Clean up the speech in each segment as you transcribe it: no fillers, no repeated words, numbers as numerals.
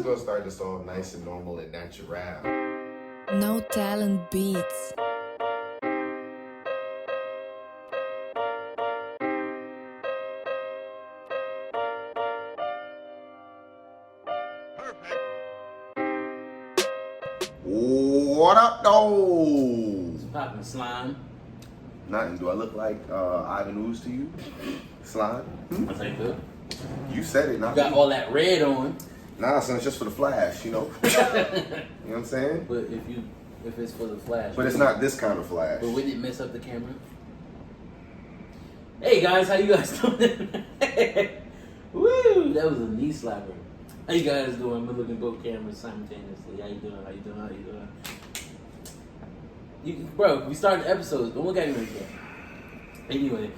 gonna start this all nice and normal and natural. No Talent Beats. What up, though? What's poppin', slime? Nothing. Do I look like Ivan Ooze to you? Slime? That's ain't good. You said it, not You got me. all that red on. Nah, son, it's just for the flash, you know? You know what I'm saying? But if it's for the flash. But it's not this kind of flash. But wouldn't it mess up the camera? Hey guys, how you guys doing? Woo! That was a knee slapper. How you guys doing? I'm looking at both cameras simultaneously. How you doing? How you doing? How you doing? Bro, we started the episodes. Don't look at me like that. Anyway.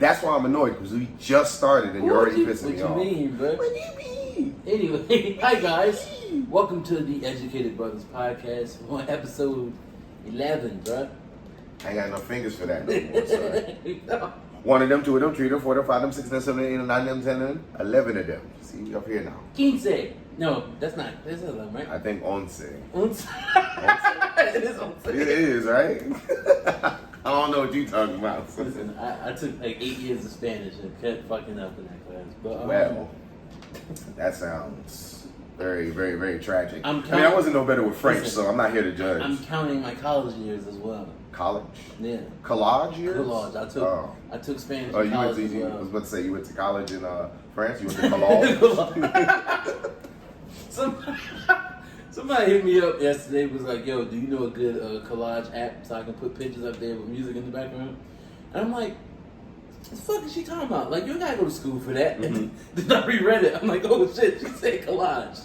That's why I'm annoyed, because we just started and you're already pissing me off. What you mean, bro? What do you mean? Anyway, hi guys. Welcome to the Educated Brothers Podcast on episode 11, bro. I ain't got no fingers for that no more, son. No. 1 of them, 2 of them, 3 of them, 4 of them, 5 of them, 6 of them, 7 of them, 8 of them, 9 of them, 10 of them, 11 of them. See, we up here now. 15. No, that's 11, right? I think 11. Once. It is once. It is, right? I don't know what you talking about. So. Listen, I took like 8 years of Spanish and kept fucking up in that class. But Well, that sounds very, very, very tragic. I counting- I wasn't no better with French, Listen, so I'm not here to judge. I'm counting my college years as well. College? Yeah. Collage years? College. I took Spanish Oh, in you went college to, as I well. was about to say, you went to college in France? You went to collage? Somebody hit me up yesterday, was like, yo, do you know a good collage app so I can put pictures up there with music in the background? And I'm like, what the fuck is she talking about? Like, you gotta go to school for that. Mm-hmm. Then I reread it. I'm like, oh shit, she said collage.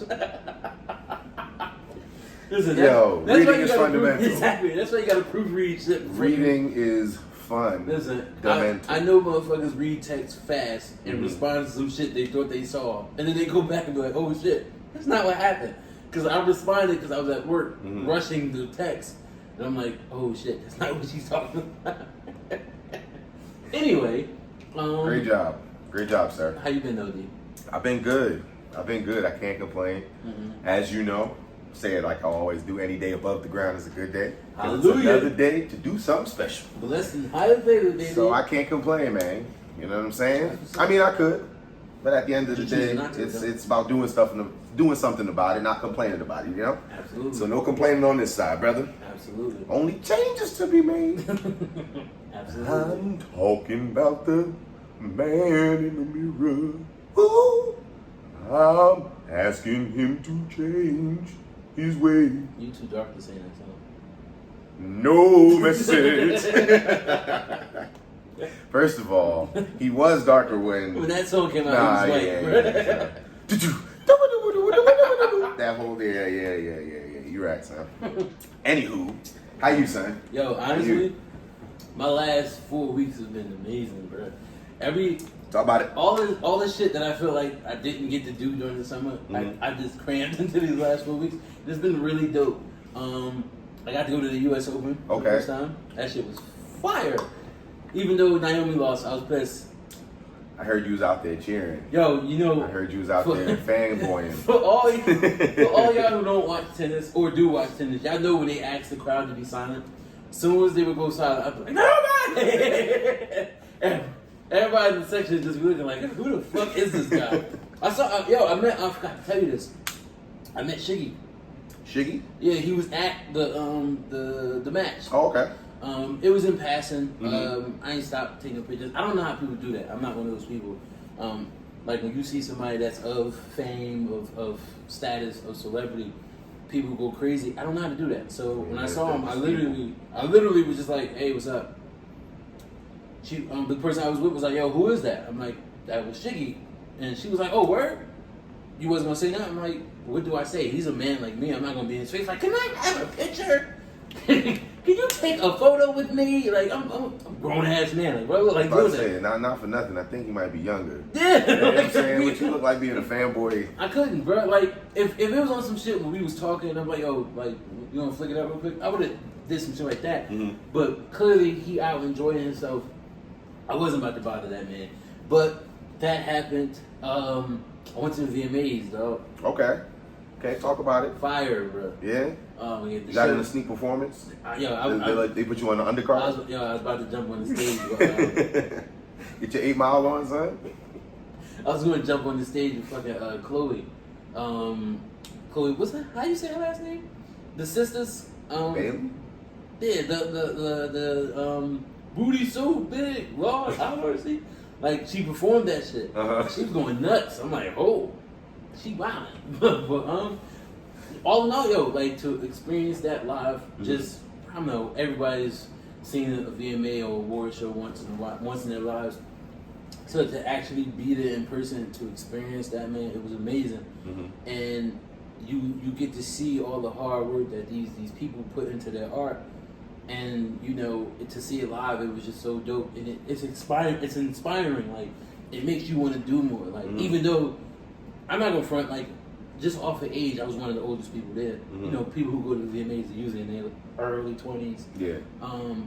Listen, Yo, that's reading why you is gotta fundamental. Exactly. That's why you gotta proofread shit. Reading is fun. Listen, Fundamental. I know motherfuckers read text fast and Mm-hmm. respond to some shit they thought they saw. And then they go back and be like, oh shit, that's not what happened. Because I responded because I was at work Mm-hmm. rushing the text. And I'm like, oh shit, that's not what she's talking about. Anyway. Great job. Great job, sir. How you been, OD? I've been good. I can't complain. Mm-hmm. As you know, say it like I always do, any day above the ground is a good day. 'Cause it's Hallelujah. another day to do something special. Blessed and highly favored, baby. So I can't complain, man. You know what I'm saying? I mean, I could. But at the end of the You choose day, not to, though. it's about doing something about it, not complaining about it, you know? Absolutely. So no complaining on this side, brother. Absolutely. Only changes to be made. Absolutely. I'm talking about the man in the mirror. Ooh. I'm asking him to change his way. You too dark to say that song. No message. First of all, he was darker when When that song came out, he was white. That whole yeah. You're right, son. Anywho, how you, son? Yo, How honestly, you? my last 4 weeks have been amazing, bro. Talk about it. All the shit that I feel like I didn't get to do during the summer, Mhm. I just crammed into these last 4 weeks. It's been really dope. I got to go to the U.S. Open for the Okay. first time. That shit was fire. Even though Naomi lost, I was pissed. I heard you was out there cheering. Yo, you know, I heard you was out there fanboying. for all y'all who don't watch tennis or do watch tennis, y'all know when they ask the crowd to be silent. As soon as they would go silent, I'd be like, nobody! And everybody in the section just be looking like, who the fuck is this guy? I forgot to tell you this. I met Shiggy. Shiggy? Yeah, he was at the match. Oh, okay. It was in passing. Mhm. I ain't stopped taking pictures. I don't know how people do that. I'm not one of those people. Like when you see somebody that's of fame, of status, of celebrity, people go crazy. I don't know how to do that. So when I saw him, I literally was just like, "Hey, what's up?" The person I was with was like, "Yo, who is that?" I'm like, "That was Shiggy," and she was like, "Oh, word? You wasn't gonna say nothing?" I'm like, "What do I say? He's a man like me. I'm not gonna be in his face. Like, can I have a picture? Can you take a photo with me? Like, I'm a grown ass man. Like, what like I was doing saying, that?" not for nothing. I think he might be younger. Yeah, You know what I'm like, saying? What you look like being a fanboy. I couldn't, bro. Like, if it was on some shit when we was talking, I'm like, yo, like, you wanna flick it up real quick? I would have did some shit like that. Mhm. But clearly, he out enjoying himself. I wasn't about to bother that man. But that happened. I went to the VMAs, dog. Okay. Okay, talk about it. Fire, bro. Yeah? Yeah, You got in a sneak performance? They put you on the undercard? I was about to jump on the stage. But, Get your 8 Mile on, son. I was going to jump on the stage with fucking Chloe. Chloe, what's that? How you say her last name? The sisters. Bailey? Yeah, the booty so big, Lord, have mercy. Like she performed that shit. She was going nuts. I'm like, oh, she wildin'. but all in all, yo, like to experience that live, just I don't know, everybody's seen a VMA or award show once in their lives. So to actually be there in person to experience that, man, it was amazing. And you get to see all the hard work that these people put into their art, and you know, to see it live, it was just so dope. And it's inspiring. It's inspiring. Like it makes you want to do more. Like even though I'm not gonna front, like just off of age, I was one of the oldest people there. You know, people who go to the VMAs are usually in their early 20s. Yeah.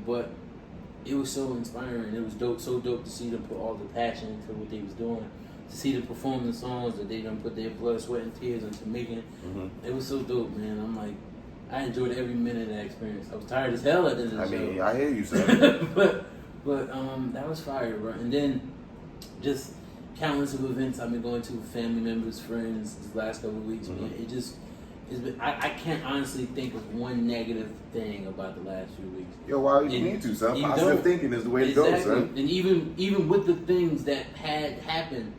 But it was so inspiring. It was dope, so dope to see them put all the passion into what they was doing. To see them perform the songs that they done put their blood, sweat, and tears into making. It was so dope, man. I'm like, I enjoyed every minute of that experience. I was tired as hell at the end of the show. I mean, I hear you, son. but that was fire, bro. And then just countless of events I've been going to with family members, friends, these last couple of weeks, man. It just, it's been, I can't honestly think of one negative thing about the last few weeks. Yo, why you need to, son? Positive thinking is the way to go, son. And even with the things that had happened,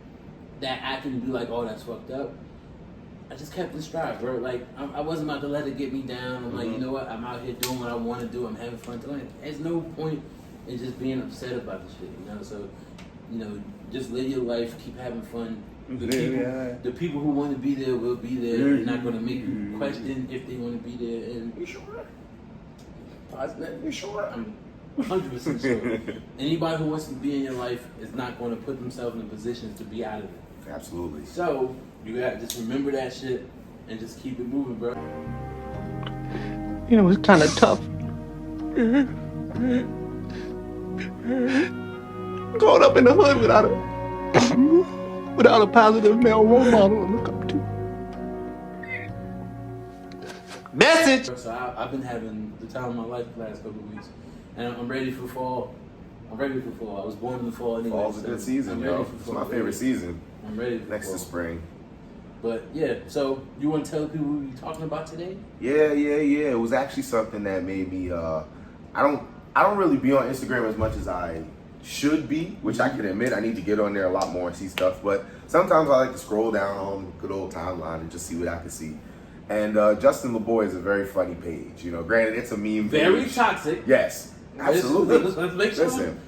that I can be like, oh, that's fucked up. I just kept in stride, bro. Like I wasn't about to let it get me down. I'm like, you know what? I'm out here doing what I want to do. I'm having fun doing it. There's no point in just being upset about the shit, you know. So, you know, just live your life, keep having fun. The people who want to be there will be there. They're not going to make you question if they want to be there. And you sure? You sure? I'm 100% sure. Anybody who wants to be in your life is not going to put themselves in positions to be out of it. Absolutely. So you got to just remember that shit and just keep it moving, bro. You know, it's kind of tough. Growing up in the hood without a positive male role model to look up to. Message. So I've been having the time of my life the last couple of weeks, and I'm ready for fall. I was born in the fall anyway. Fall's a good season, yo. It's my favorite season. I'm ready for next fall. to spring. But yeah, so you want to tell the people what we're talking about today? Yeah. It was actually something that made me. I don't really be on Instagram as much as I should be, which I can admit. I need to get on there a lot more and see stuff. But sometimes I like to scroll down on the good old timeline and just see what I can see. And Justin LeBoy is a very funny page. You know, granted, it's a meme. Very page. toxic. Yes, absolutely. Let's make sure. Listen.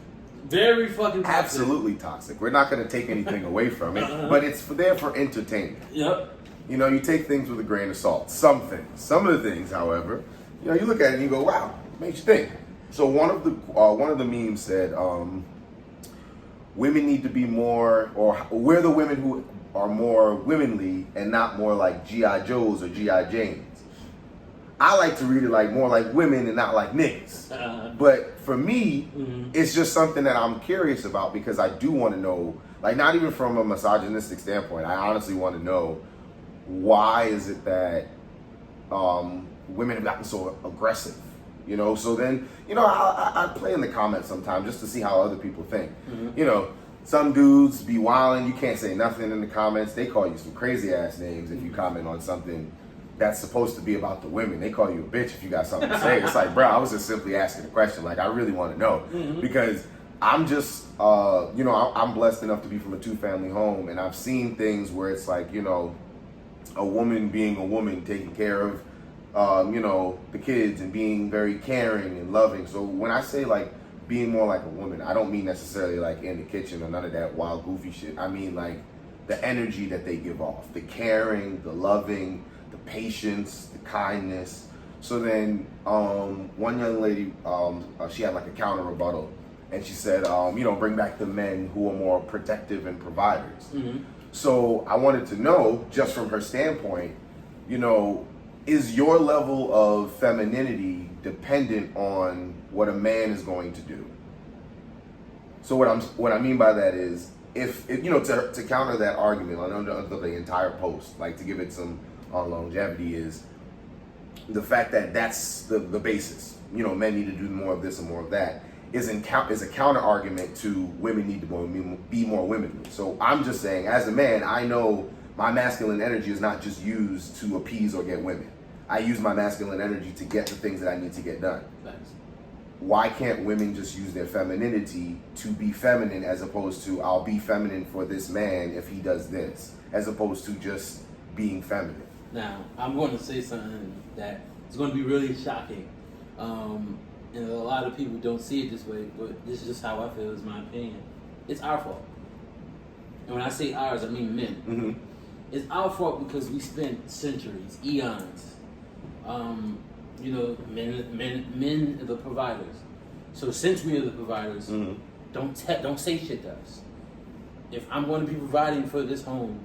Very fucking toxic. Absolutely toxic. We're not going to take anything away from it, but it's there for entertainment. Yep. You know, you take things with a grain of salt. Some things. Some of the things, however, you know, you look at it and you go, wow, it makes you think. So one of the memes said, women need to be more, or we're the women who are more womanly and not more like G.I. Joes or G.I. Janes. I like to read it like more like women and not like niggas. But for me, it's just something that I'm curious about because I do want to know, like not even from a misogynistic standpoint, I honestly want to know why is it that women have gotten so aggressive, you know? So then, you know, I play in the comments sometimes just to see how other people think. You know, some dudes be wilding, you can't say nothing in the comments. They call you some crazy ass names if you comment on something that's supposed to be about the women. They call you a bitch if you got something to say. It's like, bro, I was just simply asking a question. Like, I really want to know because I'm just, you know, I'm blessed enough to be from a 2-family home, and I've seen things where it's like, you know, a woman being a woman, taking care of, you know, the kids and being very caring and loving. So when I say like being more like a woman, I don't mean necessarily like in the kitchen or none of that wild goofy shit. I mean like the energy that they give off, the caring, the loving, the patience, the kindness. So then one young lady, she had like a counter rebuttal, and she said, you know, bring back the men who are more protective and providers. So I wanted to know, just from her standpoint, you know, is your level of femininity dependent on what a man is going to do? So what I mean by that is, if you know, to counter that argument under the entire post, like to give it some on longevity is the fact that that's the basis. You know, men need to do more of this and more of that. Is a counter argument to women need to be more womanly. So I'm just saying, as a man, I know my masculine energy is not just used to appease or get women. I use my masculine energy to get the things that I need to get done. Thanks. Why can't women just use their femininity to be feminine, as opposed to I'll be feminine for this man if he does this, as opposed to just being feminine? Now, I'm going to say something that is going to be really shocking. And a lot of people don't see it this way, but this is just how I feel, is my opinion. It's our fault. And when I say ours, I mean men. Mm-hmm. It's our fault because we spent centuries, eons, you know, men are the providers. So since we are the providers, Mm-hmm. don't say shit to us. If I'm going to be providing for this home,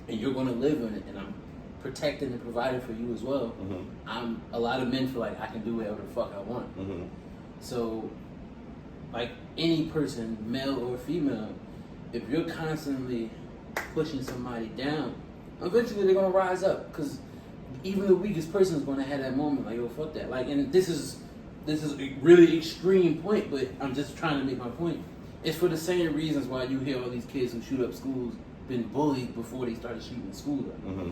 and you're going to live in it, and I'm protecting and providing for you as well, Mm-hmm. A lot of men feel like I can do whatever the fuck I want. Mm-hmm. So, like any person, male or female, if you're constantly pushing somebody down, eventually they're gonna rise up. Because even the weakest person is gonna have that moment, like, yo, fuck that. Like, and this is a really extreme point, but I'm just trying to make my point. It's for the same reasons why you hear all these kids who shoot up schools been bullied before they started shooting school up. Mm-hmm.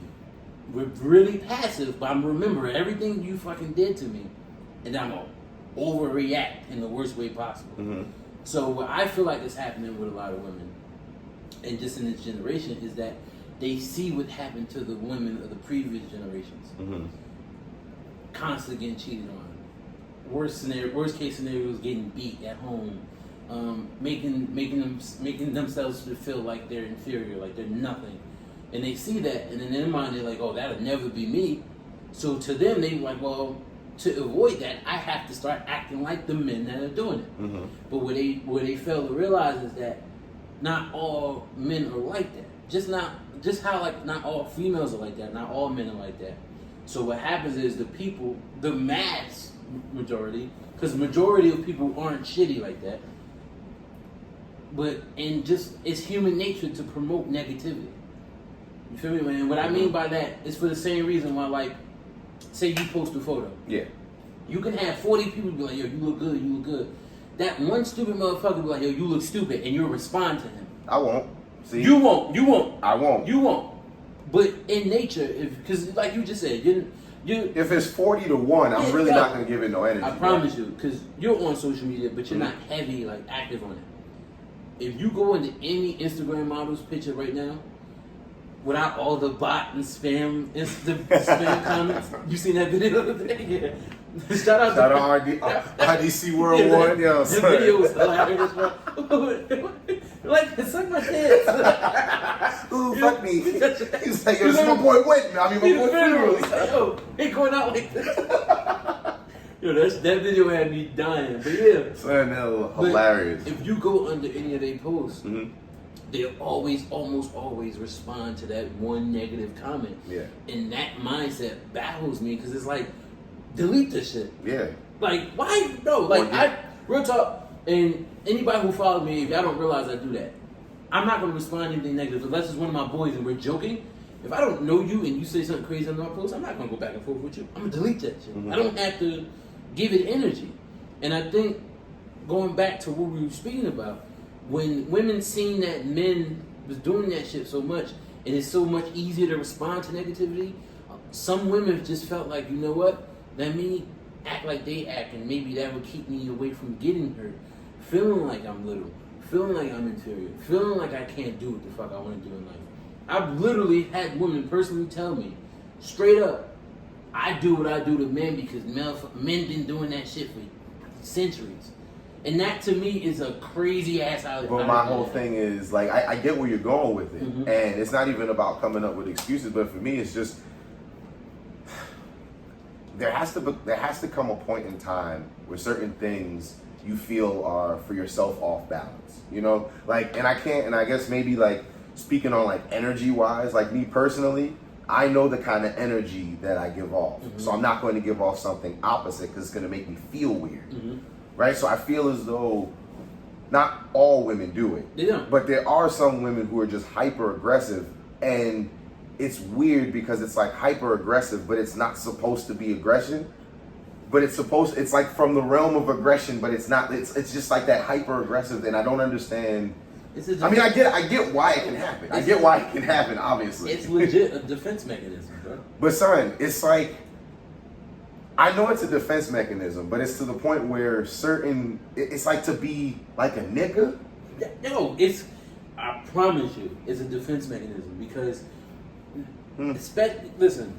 We're really passive, but I'm remembering everything you fucking did to me, and I'm gonna overreact in the worst way possible. Mm-hmm. So what I feel like is happening with a lot of women, and just in this generation, is that they see what happened to the women of the previous generations, Mm-hmm. constantly getting cheated on. Worst case scenarios, getting beat at home, making themselves feel like they're inferior, like they're nothing. And they see that, and in their mind, they're like, oh, that'll never be me. So to them, they like, well, to avoid that, I have to start acting like the men that are doing it. Mm-hmm. But what they fail to realize is that not all men are like that. Just how like not all females are like that, not all men are like that. So what happens is the mass majority, because majority of people aren't shitty like that, but it's human nature to promote negativity. You feel me? And what I mean by that is for the same reason why, like, say you post a photo. Yeah. You can have 40 people be like, yo, you look good, you look good. That one stupid motherfucker be like, yo, you look stupid, and you'll respond to him. I won't. See? You won't. I won't. You won't. But in nature, because like you just said, you If it's 40-1, I'm really not gonna give it no energy. I promise you, because you're on social media, but you're not heavy, like active on it. If you go into any Instagram model's picture right now, without all the bot and spam comments, you seen that video today? Yeah. Shout out to RDC World 1, yo. This video was hilarious, bro. Like, suck my tits. Ooh, fuck me. He's like, yo, this is my boy Whitman. I mean, my boy funeral. Funeral. He's like, yo, ain't going out like this. Yo, that video had me dying. But yeah. Son, that was hilarious. If you go under any of their posts, Mm-hmm. they'll almost always respond to that one negative comment. Yeah. And that mindset baffles me because it's like, delete this shit. Yeah. Like, why? No, like, real talk, and anybody who follows me, if y'all don't realize I do that, I'm not going to respond to anything negative unless it's one of my boys and we're joking. If I don't know you and you say something crazy on my post, I'm not going to go back and forth with you. I'm going to delete that shit. Mm-hmm. I don't have to give it energy. And I think, going back to what we were speaking about, when women seen that men was doing that shit so much, and it's so much easier to respond to negativity, some women just felt like, you know what, let me act like they act, and maybe that would keep me away from getting hurt, feeling like I'm little, feeling like I'm inferior, feeling like I can't do what the fuck I want to do in life. I've literally had women personally tell me, straight up, I do what I do to men because men been doing that shit for centuries. And that to me is a crazy ass idea. But my whole thing is, like, I get where you're going with it. Mm-hmm. And it's not even about coming up with excuses, but for me, it's just, there has to come a point in time where certain things you feel are for yourself off balance, you know? Like, and I guess maybe like speaking on like energy wise, like me personally, I know the kind of energy that I give off. Mm-hmm. So I'm not going to give off something opposite because it's going to make me feel weird, Mm-hmm. right? So I feel as though not all women do it. They don't. But there are some women who are just hyper aggressive, and it's weird because it's like hyper aggressive, but it's not supposed to be aggression. But it's like from the realm of aggression, but it's not. It's just like that hyper aggressive, and I don't understand. I mean, I get why it can happen. I get why it can happen. Obviously, it's legit a defense mechanism, bro. But son, it's like, I know it's a defense mechanism, but it's to the point where it's like to be like a nigga. No, I promise you, it's a defense mechanism because, listen,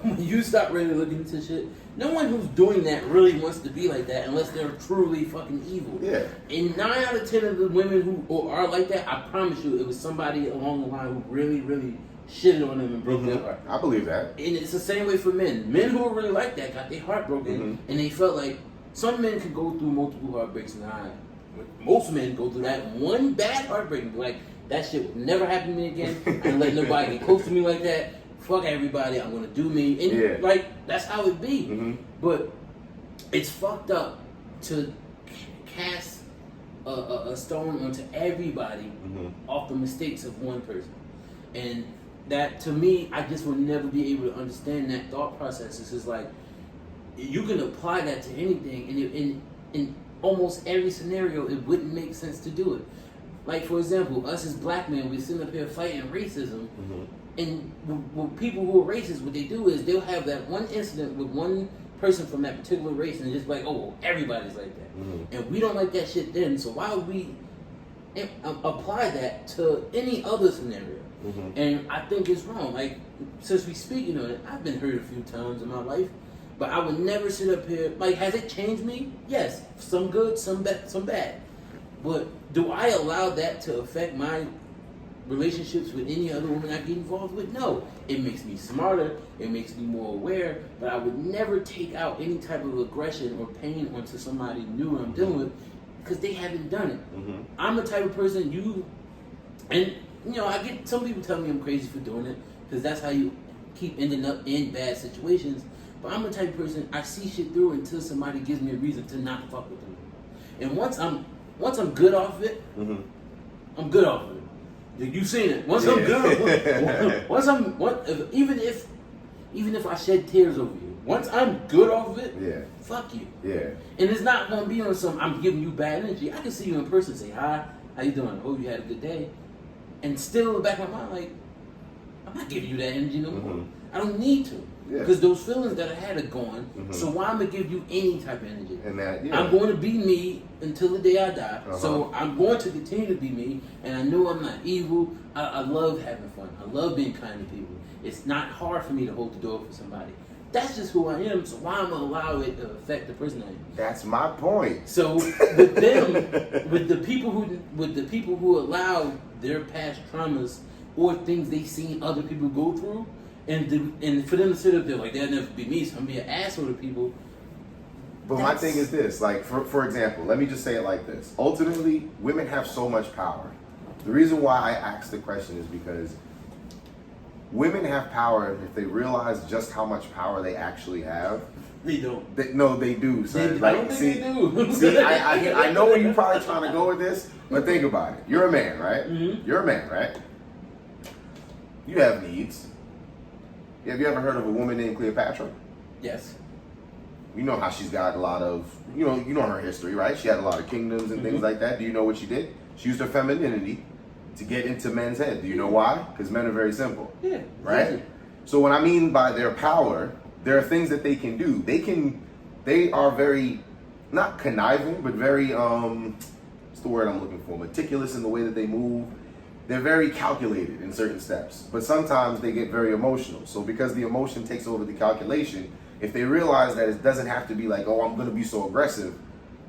when you start really looking into shit, no one who's doing that really wants to be like that unless they're truly fucking evil. Yeah. And 9 out of 10 of the women who are like that, I promise you, it was somebody along the line who really, really shitted on them and broke their heart. I believe that. And it's the same way for men. Men who are really like that got their heart broken, and they felt like some men could go through multiple heartbreaks, and most men go through that one bad heartbreak and be like, that shit would never happen to me again. I don't let nobody get close to me like that. Fuck everybody, I'm gonna do me. And like, that's how it be. But it's fucked up to cast a stone onto everybody off the mistakes of one person. And that, to me, I just will never be able to understand that thought process. It's just like, you can apply that to anything, and in almost every scenario, it wouldn't make sense to do it. Like, for example, us as black men, we're sitting up here fighting racism, and with people who are racist, what they do is they'll have that one incident with one person from that particular race, and it's just like, oh, everybody's like that. And we don't like that shit then, so why would we apply that to any other scenario? And I think it's wrong. Like, since we speaking on it, I've been hurt a few times in my life, but I would never sit up here. Like, has it changed me? Yes, some good, some bad. But do I allow that to affect my relationships with any other woman I get involved with? No. It makes me smarter. It makes me more aware. But I would never take out any type of aggression or pain onto somebody new I'm dealing with because they haven't done it. I'm the type of person I get some people tell me I'm crazy for doing it because that's how you keep ending up in bad situations. But I'm the type of person, I see shit through until somebody gives me a reason to not fuck with them. And once I'm good off of it, I'm good off of it. You've seen it. Once I'm good, even if I shed tears over you, once I'm good off of it, fuck you. Yeah. And it's not gonna be on some I'm giving you bad energy. I can see you in person, say hi, how you doing? Hope you had a good day. And still in the back of my mind, like, I'm not giving you that energy no more. I don't need to. Because those feelings that I had are gone. So why am I gonna give you any type of energy? And that, I'm going to be me until the day I die. So I'm going to continue to be me, and I know I'm not evil. I love having fun. I love being kind to people. It's not hard for me to hold the door for somebody. That's just who I am. So why am I gonna allow it to affect the person I am? That's my point. So with them, with the people who allow their past traumas or things they've seen other people go through, and for them to sit up there like that'll never be me, so I'm gonna be an asshole to people. But my thing is this, like for example, let me just say it like this. Ultimately, women have so much power. The reason why I asked the question is because women have power if they realize just how much power they actually have. They don't. No, they do. Son. I don't think they do. See, I know where you're probably trying to go with this, but think about it. You're a man, right? You're a man, right? You have needs. Have you ever heard of a woman named Cleopatra? Yes. You know how she's got a lot of, you know her history, right? She had a lot of kingdoms and things like that. Do you know what she did? She used her femininity to get into men's head. Do you know why? Because men are very simple. Yeah. Right? Easy. So what I mean by their power, there are things that they can do. They are very, not conniving, but very, what's the word I'm looking for? Meticulous in the way that they move. They're very calculated in certain steps, but sometimes they get very emotional. So because the emotion takes over the calculation, if they realize that it doesn't have to be like, oh, I'm going to be so aggressive,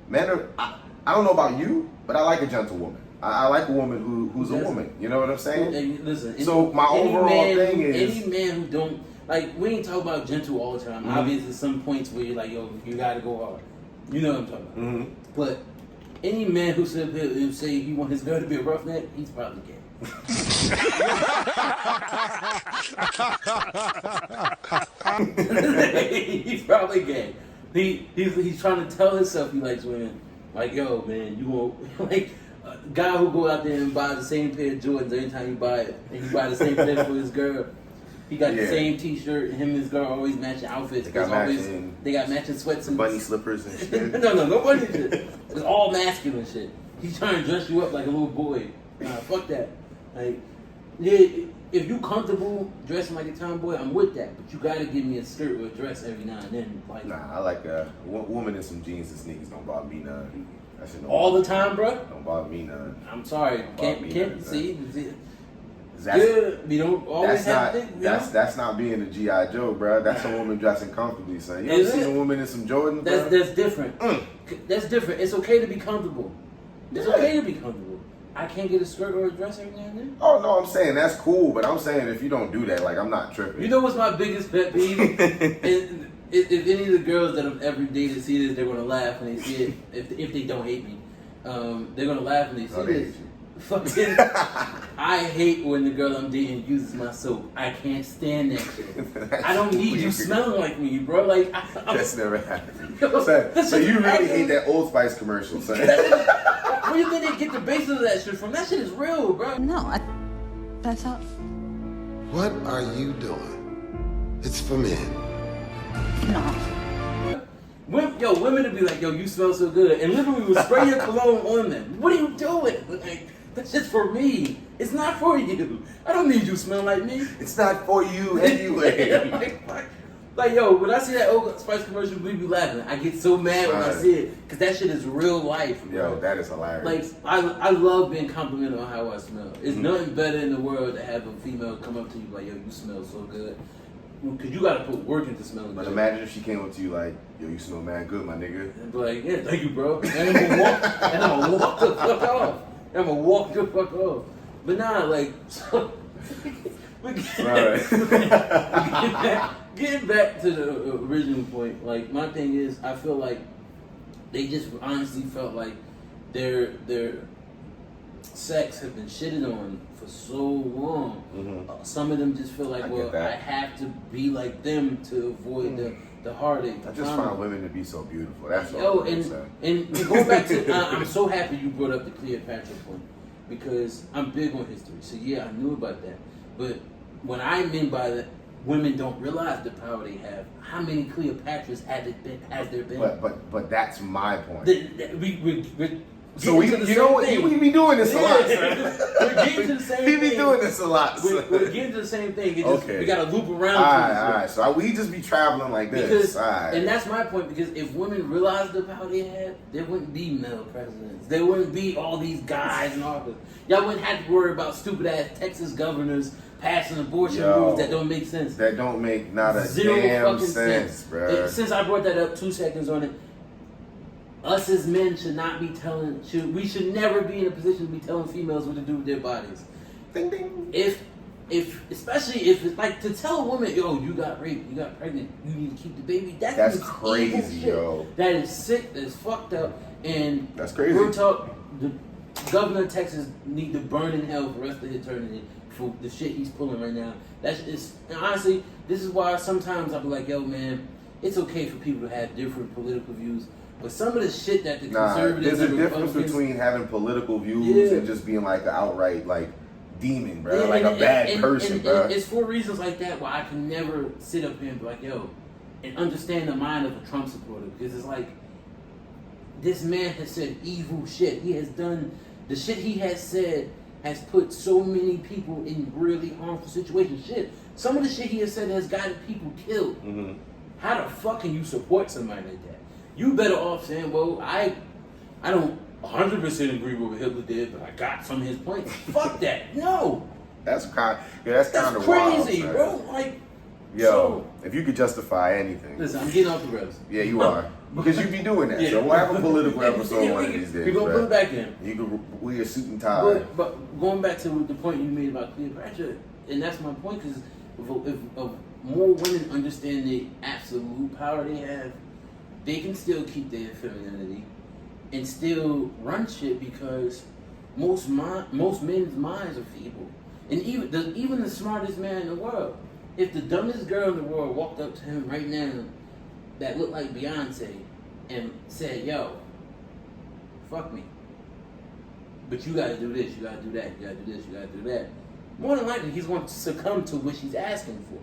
men are, I don't know about you, but I like a gentle woman. I like a woman who's a woman. You know what I'm saying? And listen, so my overall thing is, any man who don't, like, we ain't talk about gentle all the time. Obviously, some points where you're like, yo, you got to go hard. You know what I'm talking about. But any man who said and say he want his girl to be a roughneck, he's probably gay. He's probably gay. He's trying to tell himself he likes women. Like, yo, man, you won't like a guy who go out there and buy the same pair of Jordans every time you buy it, and you buy the same pair for his girl. He got the Yeah. same T-shirt. Him and his girl always matching outfits. They got It's always- matching- They got matching sweatsuits. Bunny slippers and shit. no bunny shit. It's all masculine shit. He's trying to dress you up like a little boy. Nah, fuck that. Like, yeah, if you comfortable dressing like a tomboy, I'm with that. But you gotta give me a skirt or a dress every now and then. Like, Nah, I like a woman in some jeans and sneakers. Don't bother me none. That shit don't all the bother me. time, bro. Don't bother me none. I'm sorry. Bought me Can't none, see. That's, Yeah, we don't always that's have not to think, you that's know? that's not being a GI Joe, bro. That's a woman dressing comfortably, son. You ever Is seen it? a woman in some Jordans, bro? That's different. Mm. That's different. It's okay to be comfortable. It's Yeah. okay to be comfortable. I can't get a skirt or a dress every now and then. Oh no, I'm saying that's cool, but I'm saying if you don't do that, like I'm not tripping. You know what's my biggest pet peeve? And if any of the girls that I've ever dated see this, they're gonna laugh when they see it. If they don't hate me, they're gonna laugh when they see Oh, they this. hate you. Fucking, I hate when the girl I'm dating uses my soap. I can't stand that shit. I don't need you weird. smelling like me, bro. Like, I'm, That's never happened. Yo, Son, that's so you just really acting- hate that Old Spice commercial, son. where do you think they get the basis of that shit from? That shit is real, bro. No, that's not. What are you doing? It's for men. No. Women would be like, yo, you smell so good. And literally would spray your cologne on them. What are you doing? Like, that's just for me. It's not for you. I don't need you to smell like me. It's not for you anyway. like, fuck. Like, yo, when I see that Old Spice commercial, we be laughing. I get so mad when I Right. see it. Because that shit is real life. Bro. Yo, that is hilarious. Like, I love being complimented on how I smell. It's nothing better in the world to have a female come up to you like, yo, you smell so good. Because you got to put work into smelling But good. imagine if she came up to you like, yo, you smell mad good, my nigga. And be like, yeah, thank you, bro. And I'm gonna walk the fuck off. And I'm gonna walk the fuck off. But nah, like, so, getting back to the original point, like, my thing is, I feel like they just honestly felt like their sex has been shitted on for so long. Mhm. Some of them just feel like, I get well, that. I have to be like them to avoid the heartache. I the just trauma. find women to be so beautiful. That's all Yo, I'm saying. and go back to, I'm so happy you brought up the Cleopatra point because I'm big on history. So yeah, I knew about that. But what I mean by that, women don't realize the power they have. How many Cleopatras has there been? But that's my point. We're So we, getting to the you know same what? thing. We be doing this a lot, Yeah. son. We're getting to the same We be thing. doing this a lot, son. We're getting to the same thing. It just, Okay. We got to loop around. All to right, this all shit. right. So we just be traveling like this. Because, All right. and that's my point, because if women realized the power they had, there wouldn't be male presidents. There wouldn't be all these guys in office. Y'all wouldn't have to worry about stupid ass Texas governors passing abortion Yo, rules that don't make sense. That don't make not a Zero damn fucking sense, bro. Since I brought that up, 2 seconds on it. Us as men should not be we should never be in a position to be telling females what to do with their bodies. Ding ding. Especially if it's like to tell a woman, yo, you got raped, you got pregnant, you need to keep the baby. That's evil crazy, shit. yo. That is sick. That's fucked up. And That's crazy. Real talk, the governor of Texas need to burn in hell for the rest of eternity for the shit he's pulling right now. That's just, and honestly, this is why sometimes I'll be like, yo, man, it's okay for people to have different political views. But some of the shit that the Nah, conservatives there's a and difference Republicans- between having political views Yeah. and just being like an outright like demon, bro. Yeah, like and- a bad and- person, and bro. it's for reasons like that why I can never sit up here and be like, yo, and understand the mind of a Trump supporter. Because it's like, this man has said evil shit. He has done, the shit he has said has put so many people in really harmful situations. Shit, some of the shit he has said has gotten people killed. Mhm. How the fuck can you support somebody like that? You better off saying, well, I don't 100% agree with what Hitler did, but I got some of his points. Fuck that. No. That's kind. Yeah, that's That's kind of wild, crazy, son. bro. Like, Yo, so- if you could justify anything, listen, I'm getting off the rails. yeah, you are because you be doing that. Yeah. So we'll have a political episode Yeah, one of these days. We're gonna bro. put it back in. You could wear a suit and tie. But going back to the point you made about Cleopatra, and that's my point, because if more women understand the absolute power they have, they can still keep their femininity and still run shit, because most men's minds are feeble. And even the smartest man in the world, if the dumbest girl in the world walked up to him right now that looked like Beyonce and said, yo, fuck me, but you gotta do this, you gotta do that, you gotta do this, you gotta do that, more than likely he's going to succumb to what she's asking for.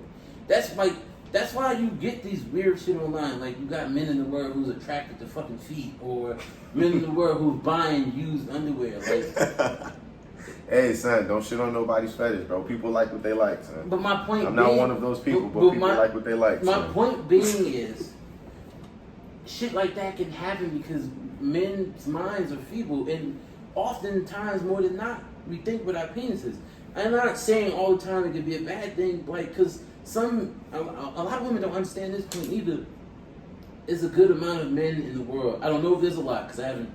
That's why you get these weird shit online. Like, you got men in the world who's attracted to fucking feet, or men in the world who's buying used underwear. Like, hey, son, don't shit on nobody's fetish, bro. People like what they like, son. but my point I'm being, not one of those people, but people like what they like. My son. point being is, shit like that can happen because men's minds are feeble, and oftentimes, more than not, we think with our penises. I'm not saying all the time it could be a bad thing, like, because a lot of women don't understand this point either. There's a good amount of men in the world. I don't know if there's a lot, because I haven't,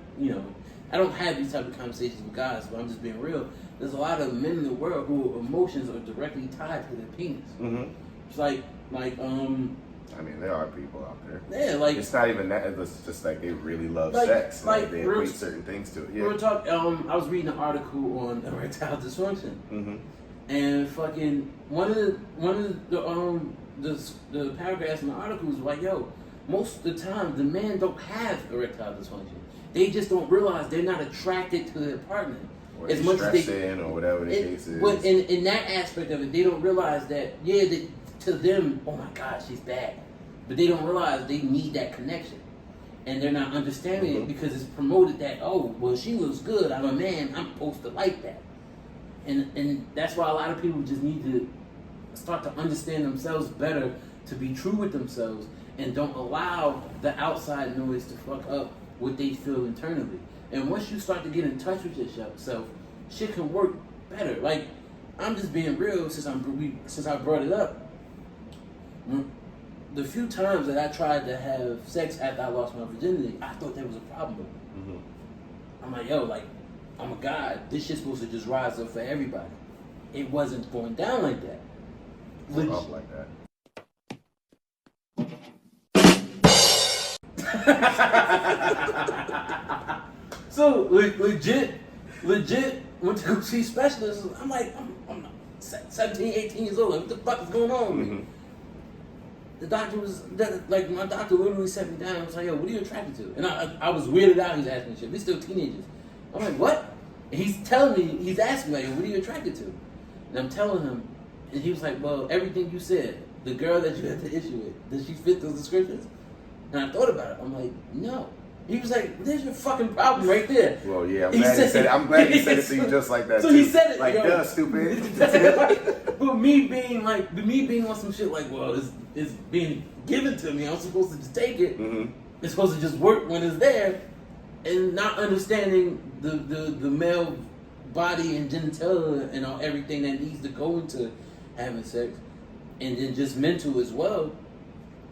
I don't have these type of conversations with guys, but I'm just being real. There's a lot of men in the world who emotions are directly tied to their penis. Mm-hmm. It's like, I mean, there are people out there. yeah, like, It's not even that. It's just like they really love Like- sex. And like they real- equate certain things to it. Yeah. real talk, I was reading an article on erectile dysfunction. Mm-hmm. And fucking one of the paragraphs in the article was like, yo, most of the time the men don't have erectile dysfunction. They just don't realize they're not attracted to their partner Or as they much as stress they. in, or whatever the case is. But in that aspect of it, they don't realize that to them, oh my God, she's bad. But they don't realize they need that connection. And they're not understanding it because it's promoted that, oh, well, she looks good. I'm a man. I'm supposed to like that. And that's why a lot of people just need to start to understand themselves better, to be true with themselves, and don't allow the outside noise to fuck up what they feel internally. And once you start to get in touch with yourself, shit can work better. Like, I'm just being real since I brought it up. The few times that I tried to have sex after I lost my virginity, I thought there was a problem with it. Mm-hmm. I'm like, yo, like, I'm a guy. This shit's supposed to just rise up for everybody. It wasn't going down like that. Up like that. So legit went to go see specialists. I'm like, I'm 17, 18 years old. Like, what the fuck is going on with me? Mm-hmm. The doctor my doctor literally sat me down and was like, yo, what are you attracted to? And I was weirded out. He's asking me shit. We're still teenagers. I'm like, what? And he's asking me, like, what are you attracted to? And I'm telling him, and he was like, well, everything you said, the girl that you had the issue with, does she fit those descriptions? And I thought about it. I'm like, no. He was like, there's your fucking problem right there. Well, yeah, I'm glad he said it to you just like that. So too. he said it, like, yo. duh, stupid. But me being on some shit like, well, it's being given to me. I'm supposed to just take it. Mm-hmm. It's supposed to just work when it's there, and not understanding the male body and genitalia and everything that needs to go into having sex, and then just mental as well.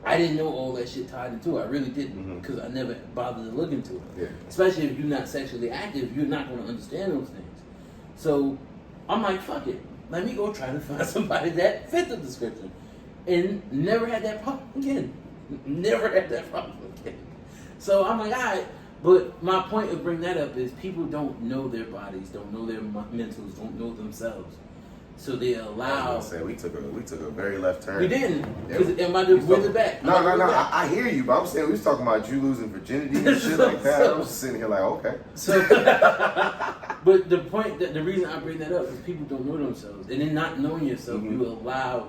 I didn't know all that shit tied into it. I really didn't, because I never bothered to look into it. Yeah. Especially if you're not sexually active, you're not going to understand those things. So I'm like, fuck it. Let me go try to find somebody that fit the description. And never had that problem again. Never had that problem again. So I'm like, all right. But my point of bringing that up is people don't know their bodies, don't know their mentals, don't know themselves. So they allow. I was gonna say, we took a very left turn. We didn't. Because Yeah, am I to bring it back? No. I hear you, but I'm saying we was talking about you losing virginity and shit like that. I was just sitting here like, okay. So, but the reason I bring that up is people don't know themselves, and in not knowing yourself, you allow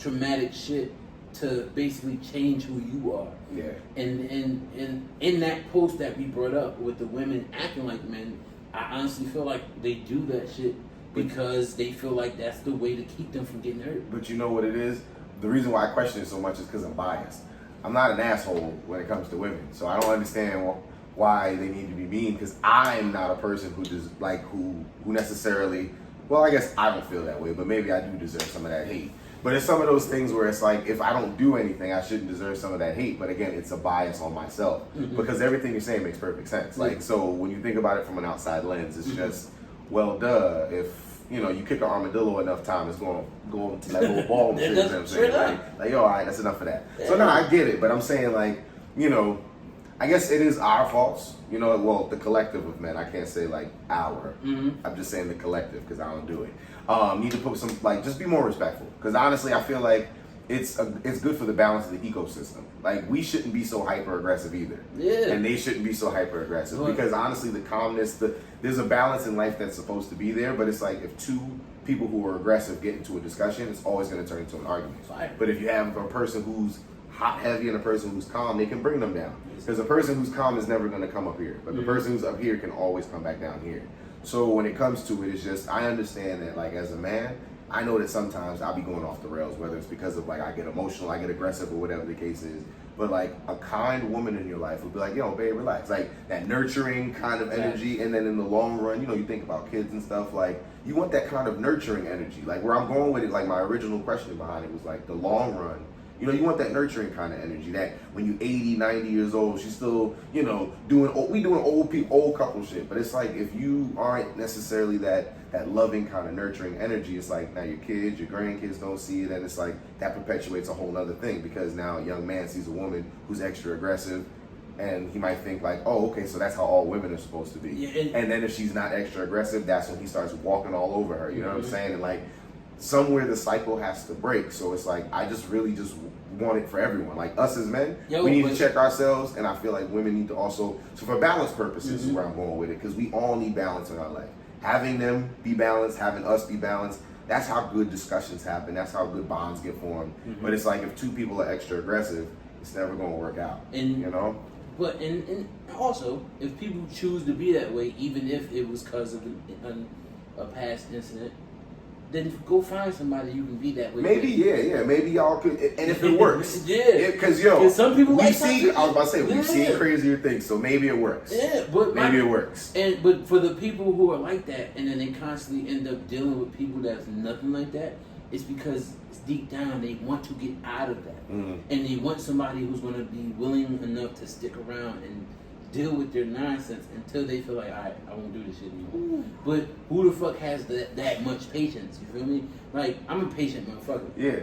traumatic shit to basically change who you are. Yeah. And in that post that we brought up with the women acting like men, I honestly feel like they do that shit because they feel like that's the way to keep them from getting hurt. But you know what it is? The reason why I question it so much is because I'm biased. I'm not an asshole when it comes to women, so I don't understand why they need to be mean, because I'm not a person who just who necessarily. Well, I guess I don't feel that way, but maybe I do deserve some of that hate. But it's some of those things where it's like, if I don't do anything, I shouldn't deserve some of that hate. But again, it's a bias on myself, because everything you're saying makes perfect sense. Like, so when you think about it from an outside lens, it's just, well, duh, if you kick an armadillo enough time, it's going to go to that little ball and shit. You know what I'm saying? Like, yo, all right, that's enough of that. So no, I get it, but I'm saying, like, I guess it is our faults. Well, the collective of men. I can't say like our. I'm just saying the collective, because I don't do it. Need to put some, just be more respectful. Because honestly, I feel like it's good for the balance of the ecosystem. Like, we shouldn't be so hyper aggressive either. Yeah. And they shouldn't be so hyper aggressive because honestly, the calmness, there's a balance in life that's supposed to be there. But it's like if two people who are aggressive get into a discussion, it's always going to turn into an argument. Fire. But if you have a person who's hot heavy and a person who's calm, they can bring them down. Because the person who's calm is never going to come up here, but the person who's up here can always come back down here. So when it comes to it, it's just, I understand that, like, as a man, I know that sometimes I'll be going off the rails, whether it's because of, like, I get emotional, I get aggressive, or whatever the case is. But, like, a kind woman in your life will be like, yo, babe, relax. Like, that nurturing kind of energy. And then in the long run, you know, you think about kids and stuff, like, you want that kind of nurturing energy. Like, where I'm going with it, like, my original question behind it was, like, the long run. You know, you want that nurturing kind of energy that when you're 80, 90 years old, she's still, you know, doing old couple shit. But it's like, if you aren't necessarily that loving kind of nurturing energy, it's like now your kids, your grandkids don't see it. And it's like that perpetuates a whole other thing because now a young man sees a woman who's extra aggressive and he might think like, oh, okay, so that's how all women are supposed to be. Yeah, and then if she's not extra aggressive, that's when he starts walking all over her. You know what I'm saying? And like, somewhere the cycle has to break. So it's like, I just really just want it for everyone. Like us as men, we need to check ourselves, and I feel like women need to also, so for balance purposes is where I'm going with it, because we all need balance in our life. Having them be balanced, having us be balanced, that's how good discussions happen, that's how good bonds get formed. But it's like if two people are extra aggressive, it's never going to work out, you know? But and also, if people choose to be that way, even if it was because of a past incident, then go find somebody you can be that way. Maybe, yeah. Maybe y'all could, and if it works. Because, some people I like was about to say, we've seen crazier things, so maybe it works. Yeah, but maybe it works. But for the people who are like that, and then they constantly end up dealing with people that's nothing like that, it's because deep down they want to get out of that. And they want somebody who's going to be willing enough to stick around and deal with their nonsense until they feel like, all right, I won't do this shit anymore. But who the fuck has that much patience? You feel me? Like, I'm a patient motherfucker. Yeah.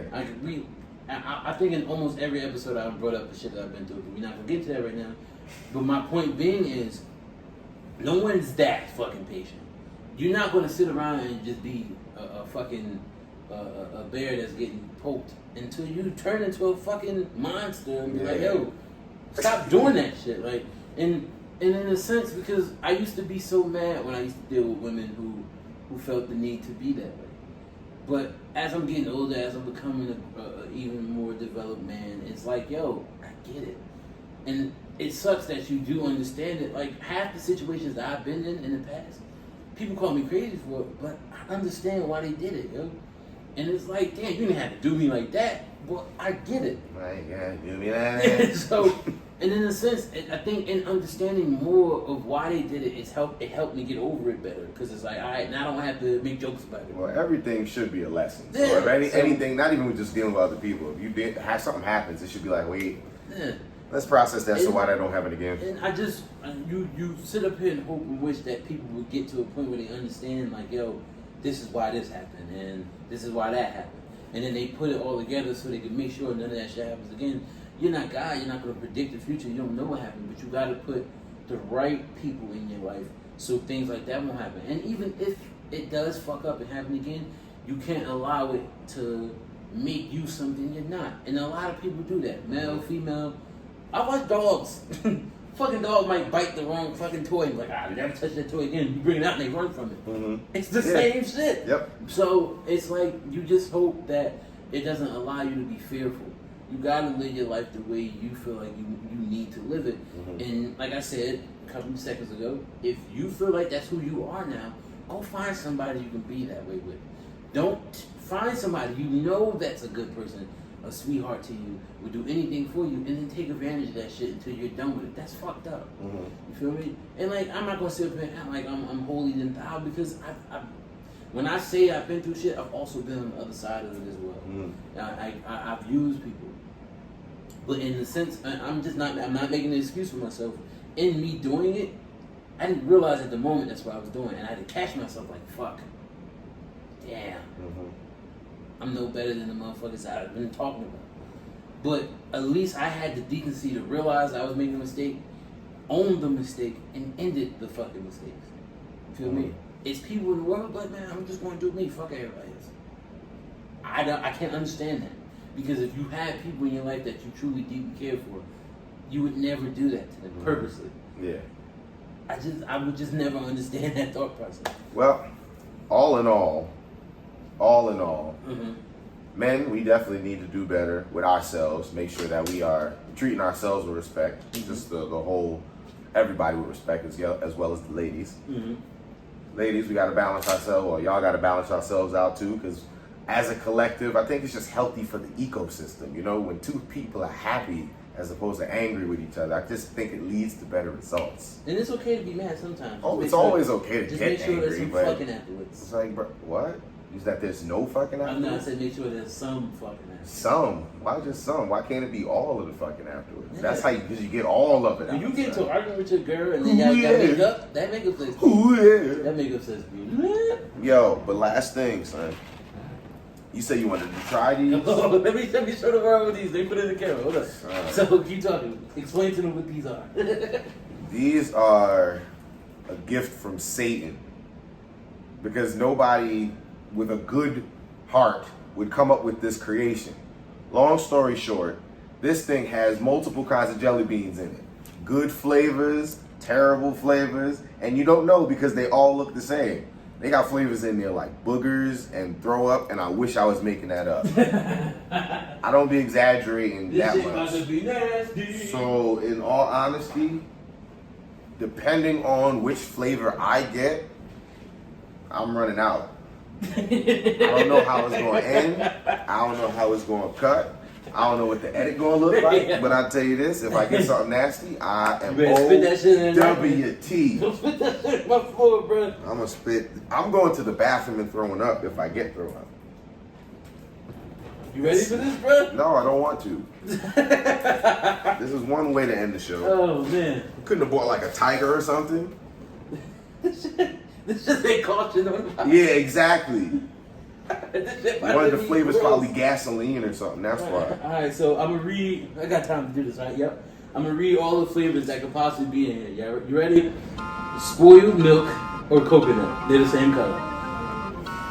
I think in almost every episode I brought up the shit that I've been through, but we're not gonna get to that right now. But my point being is, no one's that fucking patient. You're not gonna sit around and just be a fucking a bear that's getting poked until you turn into a fucking monster and be like, yo, stop doing that shit. Like, and in a sense, because I used to be so mad when I used to deal with women who felt the need to be that way. But as I'm getting older, as I'm becoming a even more developed man, it's like, yo, I get it. And it sucks that you do understand it. Like, half the situations that I've been in the past, people call me crazy for it, but I understand why they did it, yo. And it's like, damn, you didn't have to do me like that. Well, I get it. Right, yeah, do me that. So, and in a sense, I think in understanding more of why they did it, it helped me get over it better. Because it's like, all right, now I don't have to make jokes about it. Well, everything should be a lesson. So Yeah, if anything, not even with just dealing with other people, if you have something happens, it should be like, wait, let's process that so why I don't have it again. And I just, you sit up here and hope and wish that people would get to a point where they understand, like, yo, this is why this happened, and this is why that happened. And then they put it all together so they can make sure none of that shit happens again. You're not God, you're not going to predict the future, you don't know what happened, but you got to put the right people in your life so things like that won't happen. And even if it does fuck up and happen again, you can't allow it to make you something you're not. And a lot of people do that, male, female. I watch dogs. Fucking dog might bite the wrong fucking toy and be like, I never touch that toy again. You bring it out and they run from it. It's the same shit. Yep. So it's like you just hope that it doesn't allow you to be fearful. You gotta live your life the way you feel like you need to live it. And like I said a couple of seconds ago, if you feel like that's who you are now, go find somebody you can be that way with. Don't find somebody you know that's a good person, a sweetheart to you, will do anything for you, and then take advantage of that shit until you're done with it. That's fucked up. You feel me? And like, I'm not gonna sit up here and act like I'm holier than thou, because when I say I've been through shit, I've also been on the other side of it as well. I've used people, but in the sense, I'm not making an excuse for myself. In me doing it, I didn't realize at the moment that's what I was doing, and I had to catch myself like, fuck, damn. I'm no better than the motherfuckers I've been talking about. But at least I had the decency to realize I was making a mistake, own the mistake, and ended the fucking mistakes. You feel me? It's people in the world, but man, I'm just going to do me. Fuck everybody else. I can't understand that. Because if you had people in your life that you truly deeply care for, you would never do that to them purposely. Yeah. I would just never understand that thought process. Well, all in all, Mm-hmm. men, we definitely need to do better with ourselves. Make sure that we are treating ourselves with respect. Just the whole, everybody with respect as well as the ladies. Mm-hmm. Ladies, we got to balance ourselves, or y'all got to balance yourselves out too, because as a collective, I think it's just healthy for the ecosystem. You know, when two people are happy as opposed to angry with each other, I just think it leads to better results. And it's okay to be mad sometimes. Oh, Just it's make sure- always okay to Just get make sure there's angry, some but fucking afterwards. it's like, bro, what? Is that there's no fucking No, I afterwards? said make sure there's some fucking afterwards. Some. Why just some? Why can't it be all of the fucking afterwards? Yeah. That's how because you get all of it. When you get outside. to arguing with your girl and then y'all got makeup, that makeup says Ooh, yeah. that makeup says beauty. Yo, but last thing, son. You said you wanted to try these. let me show the world what these. They put it in the camera. Hold up. Alright. So keep talking. Explain to them what these are. These are a gift from Satan. Because nobody with a good heart would come up with this creation. Long story short, this thing has multiple kinds of jelly beans in it. Good flavors, terrible flavors, and you don't know because they all look the same. They got flavors in there like boogers and throw up, and I wish I was making that up. I don't be exaggerating This that shit about to much. be nasty. So, in all honesty, depending on which flavor I get, I'm running out. I don't know how it's going to end. I don't know how it's going to cut. I don't know what the edit going to look like. But I tell you this: if I get something nasty, I am You better spit that shit in there. OWT. Don't spit that shit in my floor, bro. I'm gonna spit. I'm going to the bathroom and throwing up if I get thrown up. You ready for this, bro? No, I don't want to. This is one way to end the show. Oh man. Couldn't have bought like a tiger or something. This shit ain't caution on the Yeah, exactly. This shit about One of to the be flavors gross. probably gasoline or something. That's why. Alright, so I'm gonna read. I got time to do this, right? Yep. I'm gonna read all the flavors that could possibly be in here. You ready? Spoiled milk or coconut. They're the same color.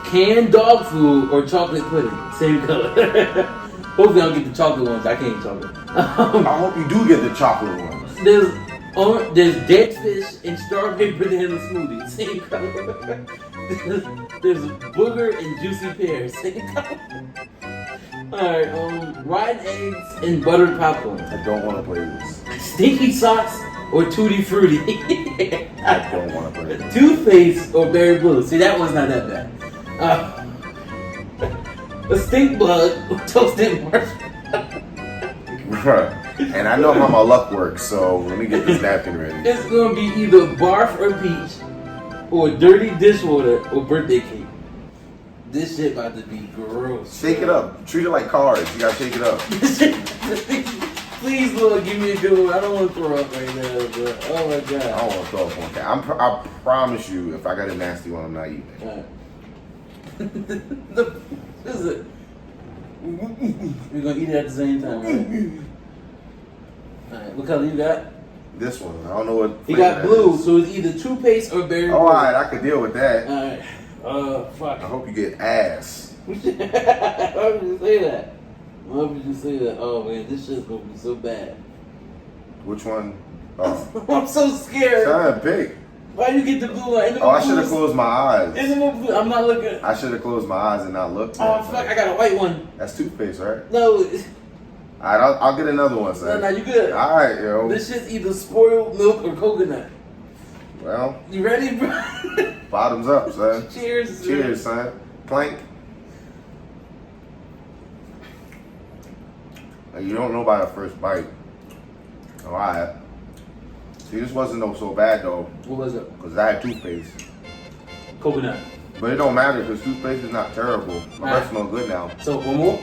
Canned dog food or chocolate pudding. Same color. Hopefully I don't get the chocolate ones. I can't eat chocolate. I hope you do get the chocolate ones. There's dead fish and strawberry banana smoothie. Same color. There's booger and juicy pears. Same color. Alright, rotten eggs and buttered popcorn. I don't want to play this. Stinky socks or tutti frutti. I don't want to play this. Toothpaste or berry blue. See, that one's not that bad. A stink bug or toasted marshmallow. And I know how my luck works, so let me get this napkin ready. It's gonna be either barf or peach, or dirty dishwater or birthday cake. This shit about to be gross. Shake it up. Treat it like cards. You gotta shake it up. Please, Lord, give me a good one. I don't want to throw up right now, bro. Oh my I god. don't want to throw up on that. I promise you, if I got a nasty one, I'm not eating it. Alright. This is it. We're gonna eat it at the same time, right? Alright, what color you got? This one, I don't know what. He flavor got that blue, is. so it's either toothpaste or berry blue. Oh, alright, I could deal with that. Alright. Fuck. I hope you get ass. Why would you say that? Why would you say that? Oh man, this shit's gonna be so bad. Which one? Oh, I'm so scared. son, pick. Why you get the blue one? Oh, I should have closed my eyes. Blue. I'm not looking. I should have closed my eyes and not looked. Oh fuck! I got a white one. That's toothpaste, right? No, Alright, I'll get another one, son. no, you good. Alright, yo. This shit's either spoiled milk or coconut. Well, You ready, bro? bottoms up, son. Cheers. Cheers, son. Plank. You don't know by the first bite. Alright. See, this wasn't so bad though, What was it? because I had toothpaste. Coconut. But it don't matter because toothpaste is not terrible. My breath smells good now. So one more.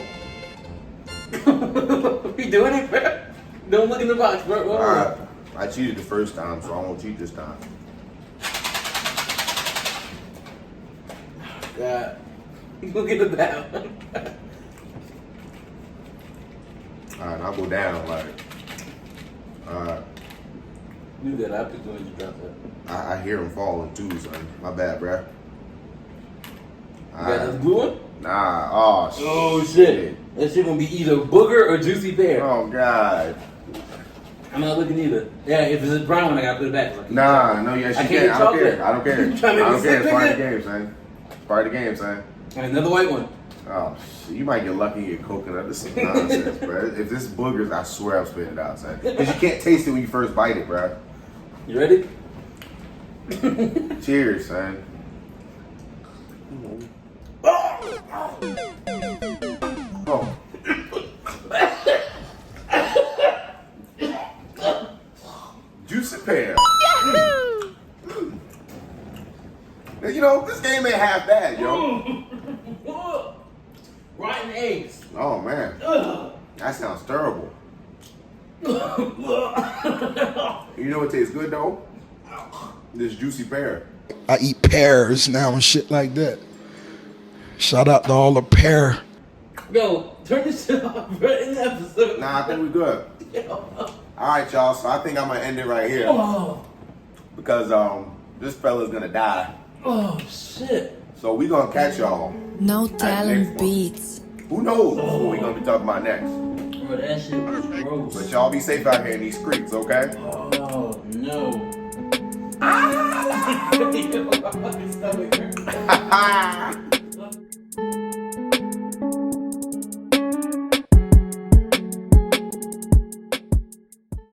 We doing it, bro? Don't look in the box, bro. One more. Alright. I cheated the first time, so I won't cheat this time. God. You gonna get the bad one. Alright, I'll go down like. Alright. Knew that. I picked the one you dropped that. I hear him falling too, son. My bad, bruh. You got the blue one? Nah, oh, Oh shit. That shit gonna be either booger or juicy pear. Oh God. I'm not looking either. Yeah, if it's a brown one, I gotta put it back. Like, Nah, no, yeah, she I can't. can't I don't chocolate. care. I don't care. You trying to I make don't care. me It's part of sick, the game, son. It's part of the game, son. And another white one. Oh shit, you might get lucky and get coconut. This is nonsense, bro. If this is boogers, I swear I'm spitting it out, son. Because you can't taste it when you first bite it, bro. You ready? Cheers, son. Oh. Juicy pear. You know, this game ain't half bad, yo. Rotten eggs. Oh, man. That sounds terrible. You know what tastes good, though? This juicy pear. I eat pears now and shit like that. Shout out to all the pear. Yo, turn this shit off right in the episode. Nah, I think we good. All right, y'all. So I think I'm gonna end it right here Oh, because this fella's gonna die. oh shit. So we gonna catch y'all. No next talent one. beats. Who knows what we gonna be talking about next? Bro, that shit was gross. But y'all be safe out here in these streets, okay? Oh no. Ah! My fucking stomach hurts.